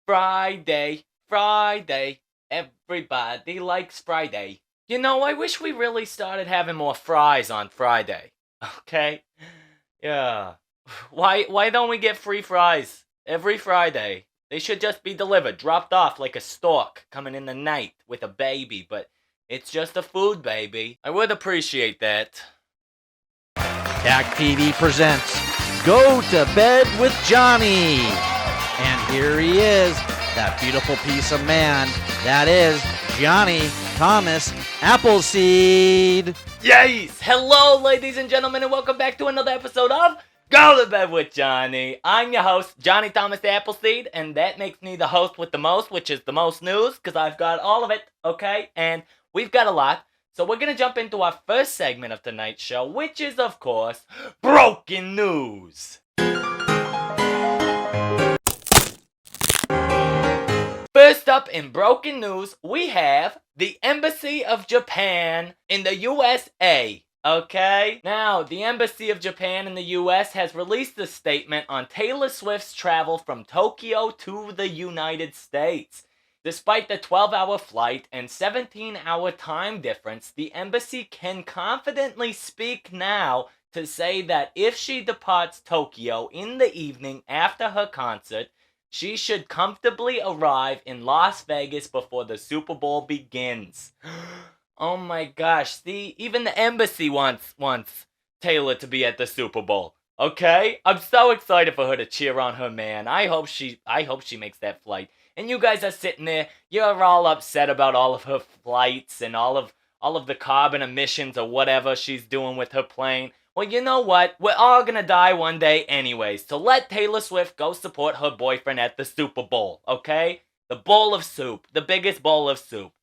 Friday, Friday. Everybody likes Friday. You know, I wish we really started having more fries on Friday. Okay? Yeah. Why don't we get free fries every Friday? They should just be delivered, dropped off like a stork coming in the night with a baby, but it's just a food baby. I would appreciate that. TAC TV presents Go to Bed with Jonny. And here he is, that beautiful piece of man. That is Jonny Thomas Appleseed. Yes! Hello, ladies and gentlemen, and welcome back to another episode of Go to Bed with Jonny. I'm your host, Jonny Thomas Appleseed, and that makes me the host with the most, which is the most news, because I've got all of it, okay? And we've got a lot. So we're going to jump into our first segment of tonight's show, which is, of course, Broken News. First up in Broken News, we have the Embassy of Japan in the USA. Okay? Now, the Embassy of Japan in the US has released a statement on Taylor Swift's travel from Tokyo to the United States. Despite the 12-hour flight and 17-hour time difference, the embassy can confidently speak now to say that if she departs Tokyo in the evening after her concert, she should comfortably arrive in Las Vegas before the Super Bowl begins. Oh my gosh, see, even the embassy wants Taylor to be at the Super Bowl. Okay? I'm so excited for her to cheer on her man. I hope she makes that flight. And you guys are sitting there, you're all upset about all of her flights and all of the carbon emissions or whatever she's doing with her plane. Well, you know what? We're all gonna die one day anyways, so let Taylor Swift go support her boyfriend at the Super Bowl, okay? The bowl of soup. The biggest bowl of soup.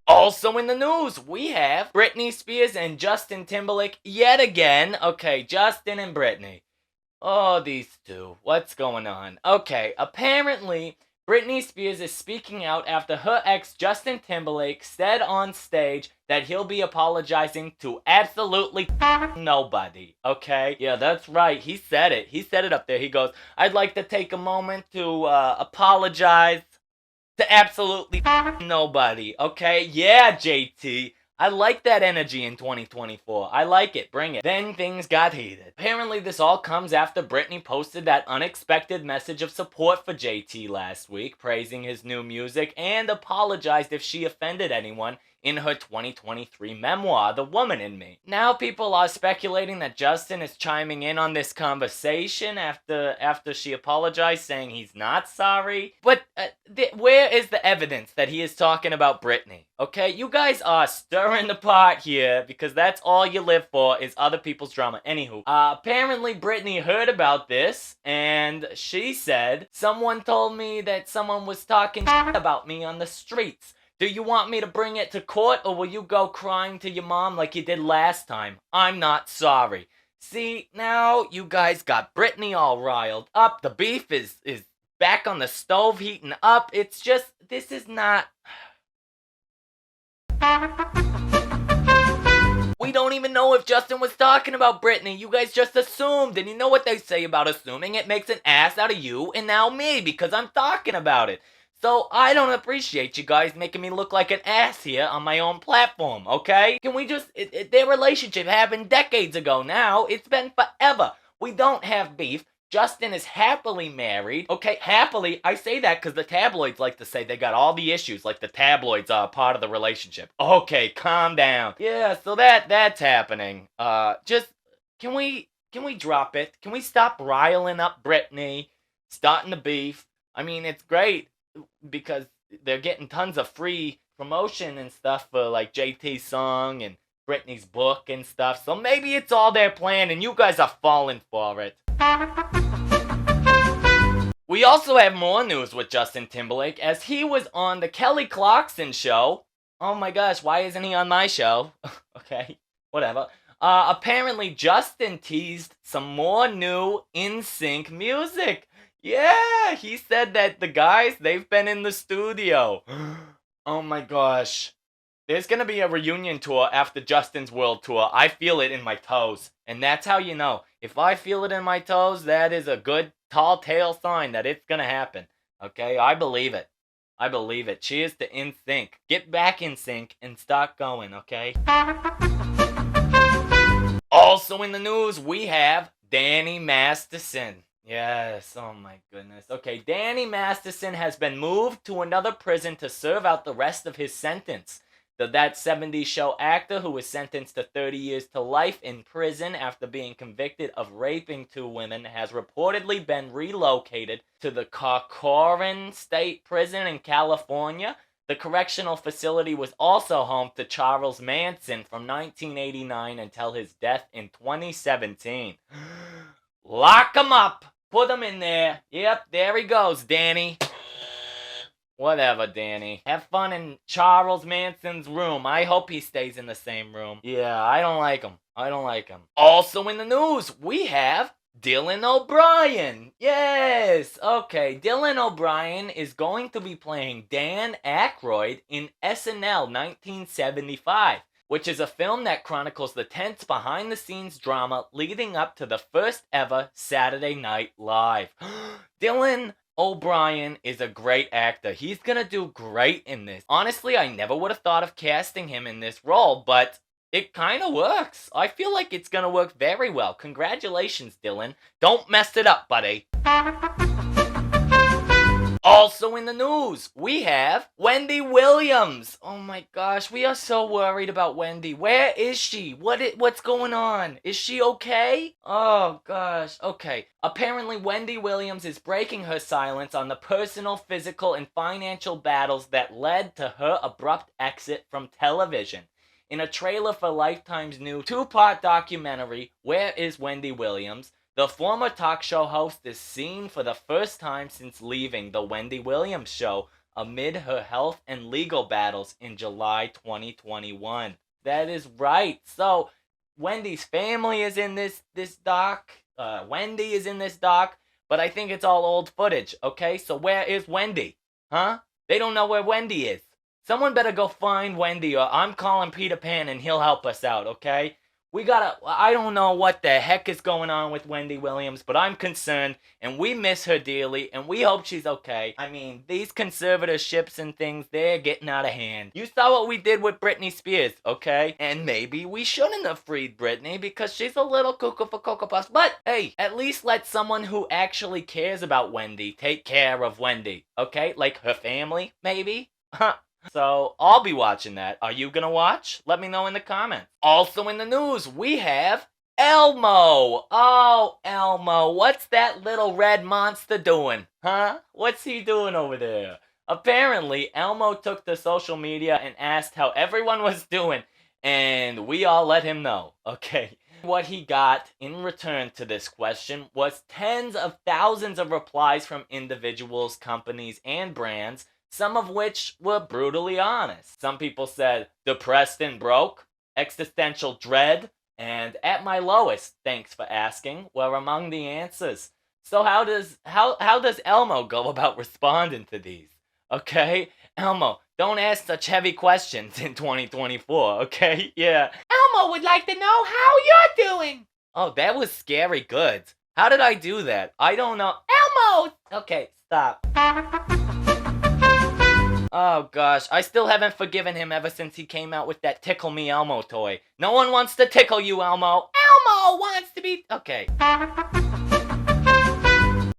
Also in the news, we have Britney Spears and Justin Timberlake yet again. Okay, Justin and Britney. Oh, these two. What's going on? Okay, apparently, Britney Spears is speaking out after her ex, Justin Timberlake, said on stage that he'll be apologizing to absolutely nobody. Okay? Yeah, that's right. He said it. He said it up there. He goes, I'd like to take a moment to apologize to absolutely nobody. Okay? Yeah, JT. I like that energy in 2024. I like it. Bring it. Then things got heated. Apparently this all comes after Britney posted that unexpected message of support for JT last week, praising his new music, and apologized if she offended anyone in her 2023 memoir, The Woman in Me. Now people are speculating that Justin is chiming in on this conversation after she apologized, saying he's not sorry. But where is the evidence that he is talking about Britney? Okay, you guys are stirring the pot here because that's all you live for is other people's drama. Anywho, apparently Britney heard about this and she said, someone told me that someone was talking about me on the streets. Do you want me to bring it to court or will you go crying to your mom like you did last time? I'm not sorry. See, now you guys got Britney all riled up. The beef is back on the stove heating up. It's just, this is not... We don't even know if Justin was talking about Britney. You guys just assumed. And you know what they say about assuming? It makes an ass out of you and now me because I'm talking about it. So I don't appreciate you guys making me look like an ass here on my own platform, okay? Can we just... their relationship happened decades ago now. It's been forever. We don't have beef. Justin is happily married. Okay, happily. I say that because the tabloids like to say they got all the issues, like the tabloids are part of the relationship. Okay, calm down. Yeah, so that's happening. Just, can we drop it? Can we stop riling up Britney, starting the beef? I mean, it's great because they're getting tons of free promotion and stuff for like JT's song and Britney's book and stuff. So maybe it's all their plan and you guys are falling for it. We also have more news with Justin Timberlake as he was on the Kelly Clarkson show. Oh my gosh, why isn't he on my show? Okay, whatever. Apparently Justin teased some more new NSYNC music. Yeah, he said that the guys, they've been in the studio. Oh my gosh. There's gonna be a reunion tour after Justin's world tour. I feel it in my toes. And that's how you know. If I feel it in my toes, that is a good tall tale sign that it's gonna happen. Okay, I believe it. I believe it. Cheers to In Sync. Get back in sync and start going, okay? Also in the news, we have Danny Masterson. Yes, oh my goodness. Okay, Danny Masterson has been moved to another prison to serve out the rest of his sentence. The That 70s Show actor, who was sentenced to 30 years to life in prison after being convicted of raping 2 women, has reportedly been relocated to the Corcoran State Prison in California. The correctional facility was also home to Charles Manson from 1989 until his death in 2017. Lock him up! Put him in there. Yep, there he goes, Danny. Whatever, Danny. Have fun in Charles Manson's room. I hope he stays in the same room. Yeah, I don't like him. I don't like him. Also in the news, we have Dylan O'Brien. Yes! Okay, Dylan O'Brien is going to be playing Dan Aykroyd in SNL 1975, which is a film that chronicles the tense behind-the-scenes drama leading up to the first ever Saturday Night Live. Dylan O'Brien is a great actor. He's gonna do great in this. Honestly, I never would have thought of casting him in this role, but it kind of works. I feel like it's gonna work very well. Congratulations, Dylan. Don't mess it up, buddy. Also in the news, we have Wendy Williams. Oh my gosh, we are so worried about Wendy. Where is she? What's going on? Is she okay? Oh gosh, okay. Apparently Wendy Williams is breaking her silence on the personal, physical, and financial battles that led to her abrupt exit from television. In a trailer for Lifetime's new 2-part documentary, Where is Wendy Williams?, the former talk show host is seen for the first time since leaving The Wendy Williams Show amid her health and legal battles in July 2021. That is right. So, Wendy's family is in this doc. Wendy is in this doc. But I think it's all old footage, okay? So where is Wendy? Huh? They don't know where Wendy is. Someone better go find Wendy, or I'm calling Peter Pan and he'll help us out, okay? I don't know what the heck is going on with Wendy Williams, but I'm concerned, and we miss her dearly, and we hope she's okay. I mean, these conservatorships and things, they're getting out of hand. You saw what we did with Britney Spears, okay? And maybe we shouldn't have freed Britney, because she's a little cuckoo for Cocoa Puffs, but hey, at least let someone who actually cares about Wendy take care of Wendy, okay? Like her family, maybe? Huh. So, I'll be watching that. Are you gonna watch? Let me know in the comments. Also in the news, we have Elmo. Oh, Elmo, what's that little red monster doing? Huh? What's he doing over there? Apparently, Elmo took to social media and asked how everyone was doing, and we all let him know. Okay. What he got in return to this question was tens of thousands of replies from individuals, companies, and brands, some of which were brutally honest. Some people said, depressed and broke, existential dread, and at my lowest, thanks for asking, were among the answers. So how does Elmo go about responding to these? Okay? Elmo, don't ask such heavy questions in 2024, okay? Yeah. Elmo would like to know how you're doing. Oh, that was scary good. How did I do that? I don't know. Elmo! Okay, stop. Oh gosh, I still haven't forgiven him ever since he came out with that Tickle Me Elmo toy. No one wants to tickle you, Elmo. Elmo wants to be... Okay.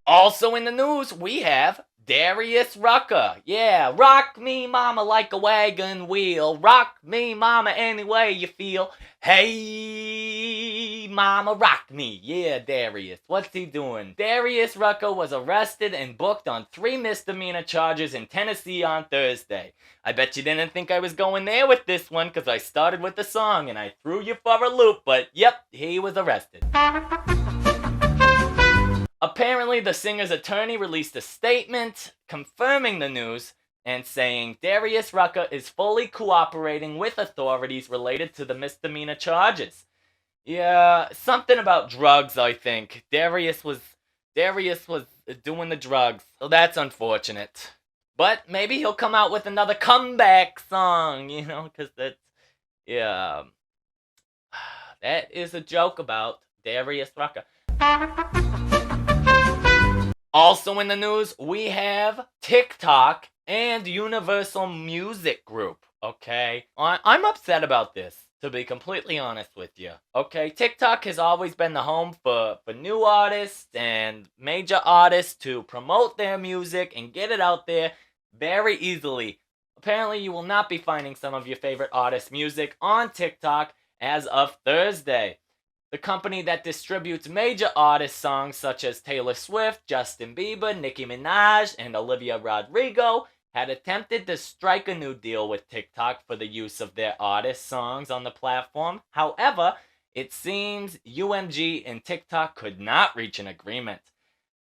Also in the news, we have Darius Rucker. Yeah, rock me mama like a wagon wheel. Rock me mama any way you feel. Hey mama, rock me. Yeah, Darius. What's he doing? Darius Rucker was arrested and booked on 3 misdemeanor charges in Tennessee on Thursday. I bet you didn't think I was going there with this one because I started with the song and I threw you for a loop, but yep, he was arrested. Apparently, the singer's attorney released a statement confirming the news and saying Darius Rucker is fully cooperating with authorities related to the misdemeanor charges. Yeah, something about drugs, I think. Darius was doing the drugs, so that's unfortunate. But maybe he'll come out with another comeback song, because that's, yeah. That is a joke about Darius Rucker. Also in the news, we have TikTok and Universal Music Group, okay? I'm upset about this, to be completely honest with you, okay? TikTok has always been the home for new artists and major artists to promote their music and get it out there very easily. Apparently, you will not be finding some of your favorite artists' music on TikTok as of Thursday. The company that distributes major artist songs such as Taylor Swift, Justin Bieber, Nicki Minaj, and Olivia Rodrigo had attempted to strike a new deal with TikTok for the use of their artist songs on the platform. However, it seems UMG and TikTok could not reach an agreement.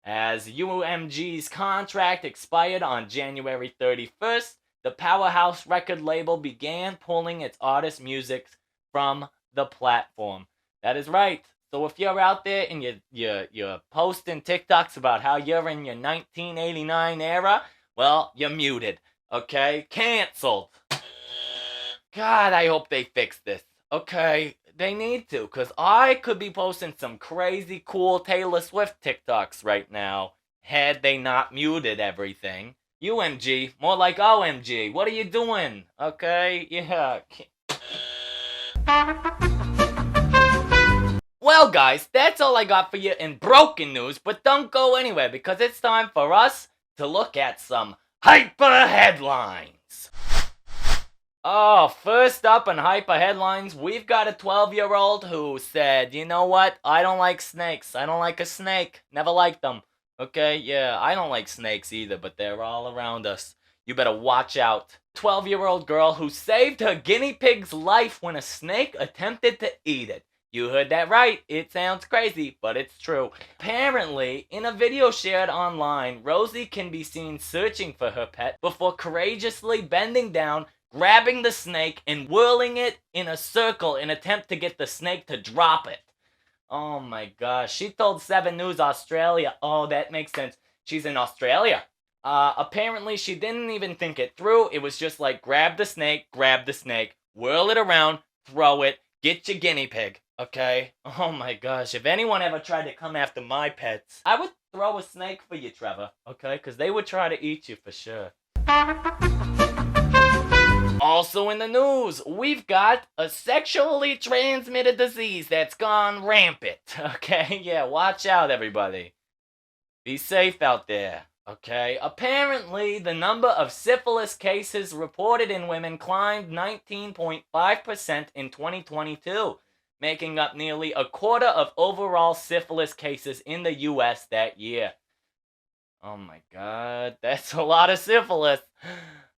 As UMG's contract expired on January 31st, the Powerhouse record label began pulling its artist music from the platform. That is right. So if you're out there and you're posting TikToks about how you're in your 1989 era, well, you're muted, okay? Canceled. God, I hope they fix this, okay? They need to, because I could be posting some crazy cool Taylor Swift TikToks right now had they not muted everything. UMG, more like OMG. What are you doing? Okay, yeah. Well, guys, that's all I got for you in broken news, but don't go anywhere because it's time for us to look at some hyper headlines. Oh, first up in hyper headlines, we've got a 12-year-old who said, you know what, I don't like snakes. I don't like a snake. Never liked them. Okay, yeah, I don't like snakes either, but they're all around us. You better watch out. 12-year-old girl who saved her guinea pig's life when a snake attempted to eat it. You heard that right. It sounds crazy, but it's true. Apparently, in a video shared online, Rosie can be seen searching for her pet before courageously bending down, grabbing the snake, and whirling it in a circle in attempt to get the snake to drop it. Oh my gosh. She told 7 News Australia. Oh, that makes sense. She's in Australia. Apparently, she didn't even think it through. It was just like, grab the snake, whirl it around, throw it, get your guinea pig. Okay? Oh my gosh, if anyone ever tried to come after my pets, I would throw a snake for you, Trevor. Okay? Because they would try to eat you for sure. Also in the news, we've got a sexually transmitted disease that's gone rampant. Okay? Yeah, watch out, everybody. Be safe out there. Okay? Apparently, the number of syphilis cases reported in women climbed 19.5% in 2022. Making up nearly a quarter of overall syphilis cases in the U.S. that year. Oh my god, that's a lot of syphilis.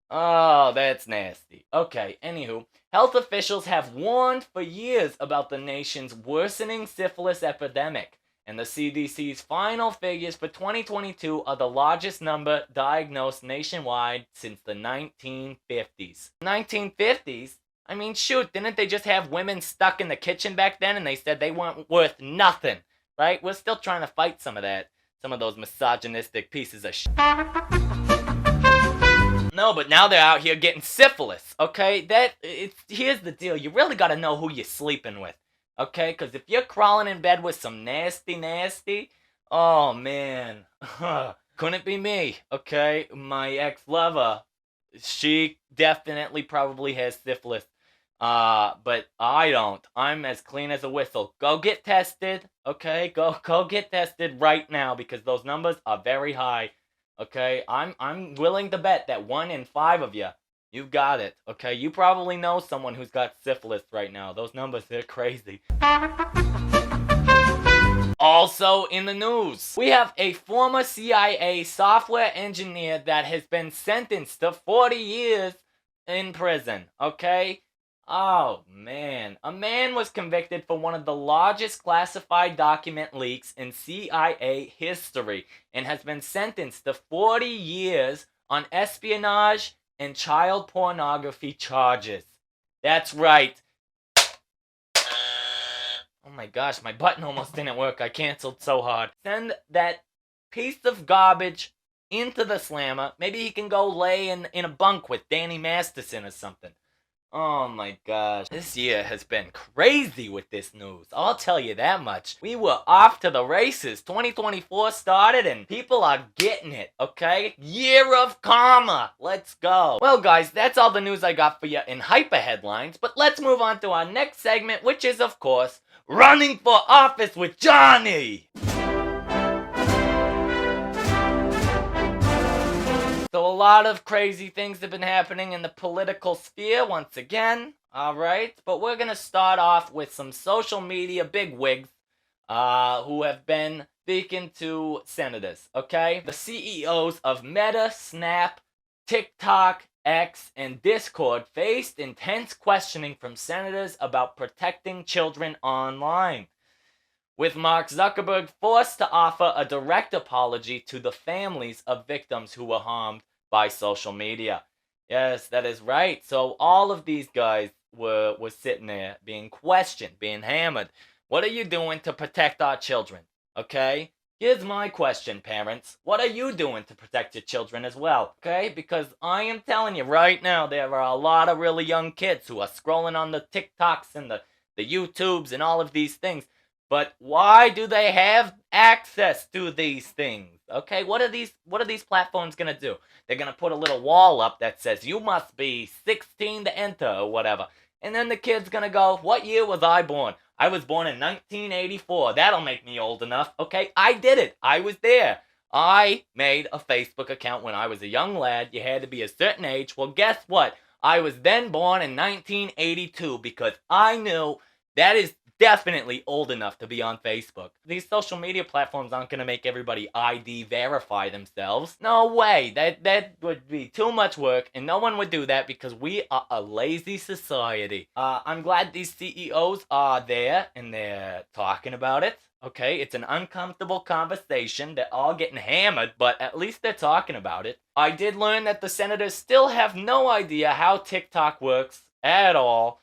Oh, that's nasty. Okay, anywho, health officials have warned for years about the nation's worsening syphilis epidemic, and the CDC's final figures for 2022 are the largest number diagnosed nationwide since the 1950s. 1950s? I mean, shoot, didn't they just have women stuck in the kitchen back then and they said they weren't worth nothing, right? We're still trying to fight some of that. Some of those misogynistic pieces of shit. No, but now they're out here getting syphilis, okay? Here's the deal. You really gotta know who you're sleeping with, okay? Because if you're crawling in bed with some nasty, oh, man. Couldn't be me, okay? My ex-lover, she definitely probably has syphilis. But I don't. I'm as clean as a whistle. Go get tested, okay? Go get tested right now because those numbers are very high, okay? I'm willing to bet that 1 in 5 of you've got it, okay? You probably know someone who's got syphilis right now. Those numbers, they're crazy. Also in the news, we have a former CIA software engineer that has been sentenced to 40 years in prison, okay? Oh, man. A man was convicted for one of the largest classified document leaks in CIA history and has been sentenced to 40 years on espionage and child pornography charges. That's right. Oh my gosh, my button almost didn't work. I canceled so hard. Send that piece of garbage into the slammer. Maybe he can go lay in a bunk with Danny Masterson or something. Oh my gosh. This year has been crazy with this news. I'll tell you that much. We were off to the races. 2024 started and people are getting it, okay? Year of karma. Let's go. Well, guys, that's all the news I got for you in hyper headlines, but let's move on to our next segment, which is, of course, Running for Office with Jonny. So a lot of crazy things have been happening in the political sphere once again, alright? But we're gonna start off with some social media bigwigs who have been speaking to senators, okay? The CEOs of Meta, Snap, TikTok, X, and Discord faced intense questioning from senators about protecting children online, with Mark Zuckerberg forced to offer a direct apology to the families of victims who were harmed by social media. Yes, that is right. So all of these guys were sitting there being questioned, being hammered. What are you doing to protect our children? Okay? Here's my question, parents. What are you doing to protect your children as well? Okay? Because I am telling you right now, there are a lot of really young kids who are scrolling on the TikToks and the YouTubes and all of these things. But why do they have access to these things? Okay, what are these platforms gonna do? They're gonna put a little wall up that says you must be 16 to enter or whatever. And then the kid's gonna go, what year was I born? I was born in 1984. That'll make me old enough. Okay, I did it. I was there. I made a Facebook account when I was a young lad. You had to be a certain age. Well, guess what? I was then born in 1982 because I knew that is definitely old enough to be on Facebook. These social media platforms aren't going to make everybody ID verify themselves. No way. That would be too much work, and no one would do that because we are a lazy society. I'm glad these CEOs are there and they're talking about it. Okay, it's an uncomfortable conversation. They're all getting hammered, but at least they're talking about it. I did learn that the senators still have no idea how TikTok works at all.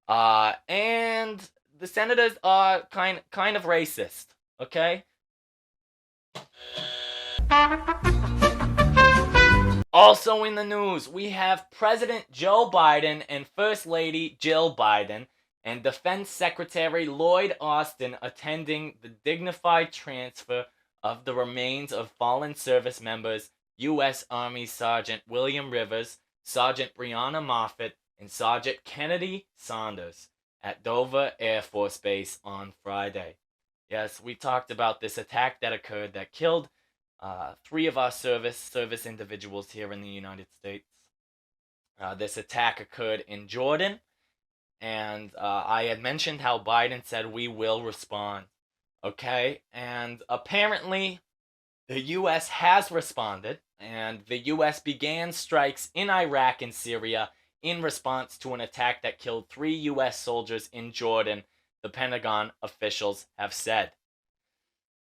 And the senators are kind of racist, okay? Also in the news, we have President Joe Biden and First Lady Jill Biden and Defense Secretary Lloyd Austin attending the dignified transfer of the remains of fallen service members U.S. Army Sergeant William Rivers, Sergeant Breonna Moffett, and Sergeant Kennedy Saunders at Dover Air Force Base on Friday. Yes, we talked about this attack that occurred that killed 3 of our service individuals here in the United States. This attack occurred in Jordan, and I had mentioned how Biden said we will respond. Okay, and apparently the U.S. has responded, and the U.S. began strikes in Iraq and Syria in response to an attack that killed 3 U.S. soldiers in Jordan, the Pentagon officials have said.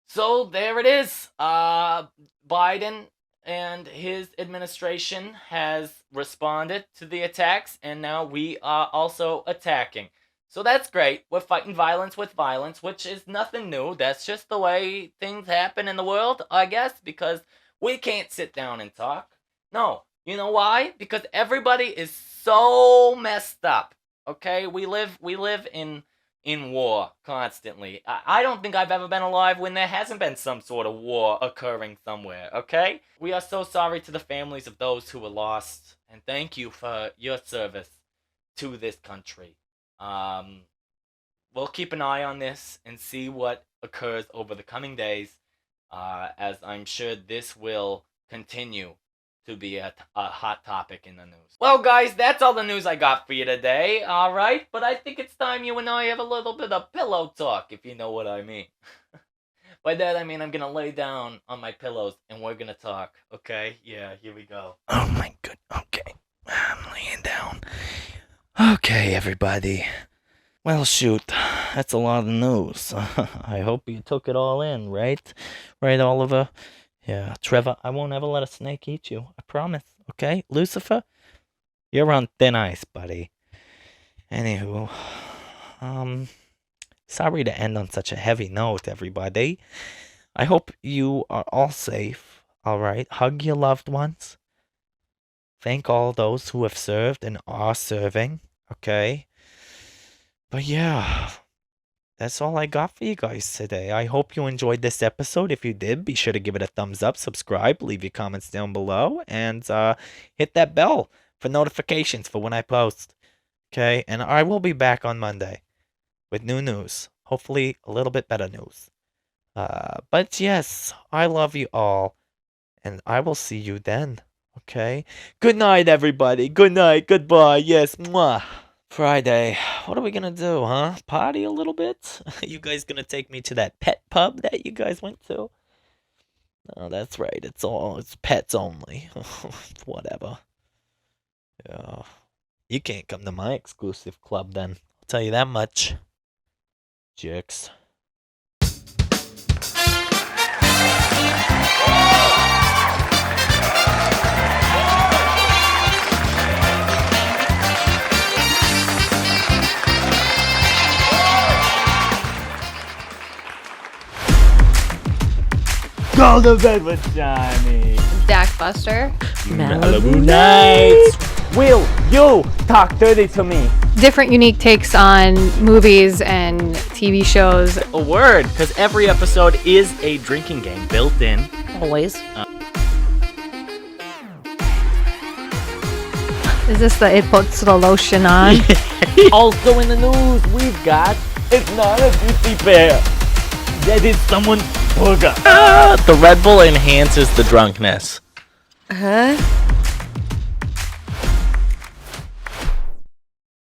So there it is. Biden and his administration has responded to the attacks, and now we are also attacking. So that's great. We're fighting violence with violence, which is nothing new. That's just the way things happen in the world, I guess, because we can't sit down and talk. No. You know why? Because everybody is so messed up. Okay? We live in war constantly. I don't think I've ever been alive when there hasn't been some sort of war occurring somewhere, okay? We are so sorry to the families of those who were lost, and thank you for your service to this country. We'll keep an eye on this and see what occurs over the coming days, as I'm sure this will continue to be a hot topic in the news. Well, guys, that's all the news I got for you today, alright? But I think it's time you and I have a little bit of pillow talk, if you know what I mean. By that, I mean I'm gonna lay down on my pillows and we're gonna talk, okay? Yeah, here we go. Oh my good, okay. I'm laying down. Okay, everybody. Well, shoot, that's a lot of news. I hope you took it all in, right? Right, Oliver? Yeah, Trevor, I won't ever let a snake eat you. I promise, okay? Lucifer, you're on thin ice, buddy. Anywho, sorry to end on such a heavy note, everybody. I hope you are all safe, alright? Hug your loved ones. Thank all those who have served and are serving, Okay? But yeah, that's all I got for you guys today. I hope you enjoyed this episode. If you did, be sure to give it a thumbs up, subscribe, leave your comments down below, and hit that bell for notifications for when I post. Okay? And I will be back on Monday with new news. Hopefully, a little bit better news. But yes, I love you all, and I will see you then. Okay? Good night, everybody. Good night. Goodbye. Yes. Mwah. Friday. What are we gonna do, huh? Party a little bit? You guys gonna take me to that pet pub that you guys went to? Oh, that's right. It's pets only. Whatever. Yeah. You can't come to my exclusive club then. I'll tell you that much. Jerks. Go to bed with Jonny. Dak Buster. Malibu Nights. Will you talk dirty to me? Different unique takes on movies and TV shows. A word, because every episode is a drinking game built in. Always. Is this the it puts the lotion on? Also in the news, we've got it's not a juicy bear. That is someone's burger. The Red Bull enhances the drunkenness. Huh?